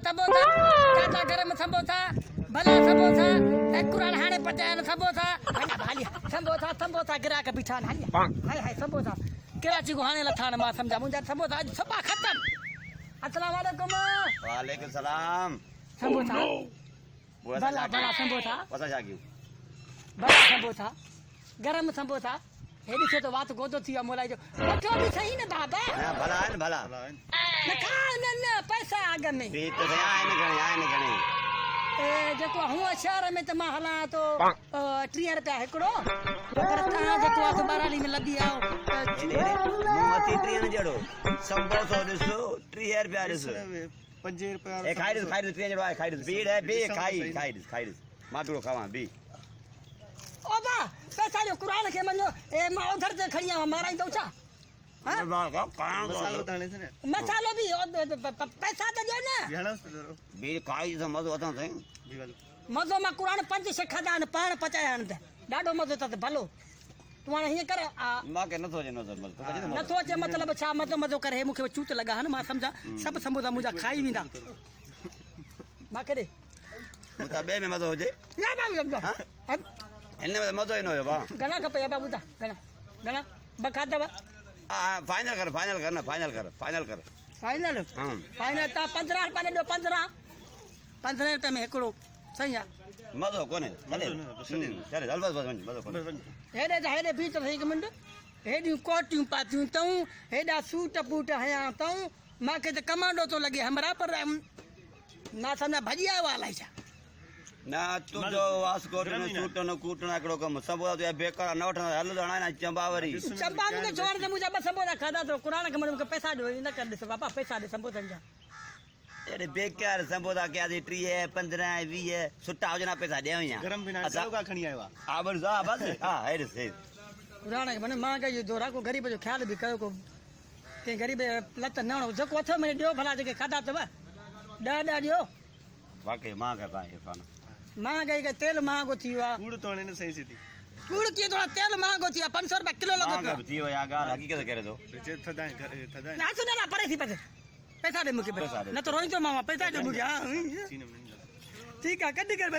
समोसा चाचा गरम समोसा भला समोसा कुरान हाणे पचायल समोसा समोसा समोसा गिराक बीठा हाय हाय समोसा कराची को हाणे लथान मां समझा मुंहिंजा समोसा अॼु सभा ख़तम अस्सलाम वालेकुम वालेकुम सलाम समोसा भला भला समोसा पसा छा कयूं भला समोसा गरम समोसा हेॾी छो त वात गोदो थी वियो मोलाई जो वठो बि सही न बाबा भला आहिनि भला न खा न पैसा अॻ में पी त सही आहिनि घणे जेको हूअं शहर में त मां हलां थो 30 रुपया हिकिड़ो पर तव्हां जेको आहे बाराली में लधी आयो मथी 30 जहिड़ो समोसो ॾिसो 30 रुपया ॾिस 5 रुपया खाई ॾिस 30 जहिड़ो आहे खाई ॾिस बीड़ है बी खाई ॾिस मां थोरो खावां बी ओ बा पैसा ॾियो क़ुरान खे मञो मां उधर ते खणी आवां माराईंदो छा मसालो ताणे से मसालो बि पैसा त ॾियो न घणस बी खाई ॾिस मज़ो अथव साईं मज़ो मां क़ुरान 5 6 खाधा आहिनि पाण पचाया आहिनि त ॾाढो मज़ो अथसि भलो तूं हाणे हीअं कर मूंखे नथो अचे मज़ो नथो अचे मतिलबु छा मज़ो करे मूंखे चूत लॻा आहिनि मां सम्झा सभु समोसा मुंहिंजा खाई वेंदा मां केॾे ॿिए में मज़ो हुजे या बाबू सम्झो हिन में मज़ो ई न हुयो भाउ घणा खपे या बाबू घणा ॿ खाधव फाइनल कर फाइनल फाइनल तव्हां 15 रुपया ॾियो 15 रुपये में हिकिड़ो सही आहे मज़ो कोन्हे हल बस मज़ो कोन्हे हेॾे जा हेॾे बीच हिकु मिंट हेॾियूं कोटियूं पातियूं अथऊं हेॾा सूट बूट हया अथऊं मूंखे त कमांडो थो लॻे हमरा पर ना सम्झा भॼी आयो आहे अलाए छा न तुंहिंजो वास्कोट न सूट न कूटण हिकिड़ो कमु सभु बेकार न वठंदा हल हाणे चंबा वरी चंबा मूंखे चवण ते मुंहिंजा ॿ समोसा खाधा अथव क़ुरान खे मूंखे पैसा ॾियो न कर ॾिसो बाबा पैसा ॾे समोसनि जा अरे बेकार समोसा कयासीं 30 15 20 सुठा हुजनि पैसा ॾियूं या गरम बिना का खणी आयो आहे हा बस हा हेॾे क़ुरान खे माने मां कई दोरा को ग़रीब जो ख़्याल बि कयो को कंहिं ग़रीब लत न हणो जेको अथव में ॾियो भला जेके खाधा अथव 10 ॾियो वाकई मां करता इरफान महांगाई का तेल महंगो थी वियो आहे कूड़ तो ने सही सीधी कूड़ कीअं थोड़ा तेल महंगो थी वियो आहे 500 रुपया किलो लॻो पियो थी वियो आहे ॻाल्हि हक़ीक़त करे थो थदाए न परे थी पैसा ॾे मूंखे न त रोईंदो मां पैसा ॾे मूंखे हा ठीकु आहे कढी कर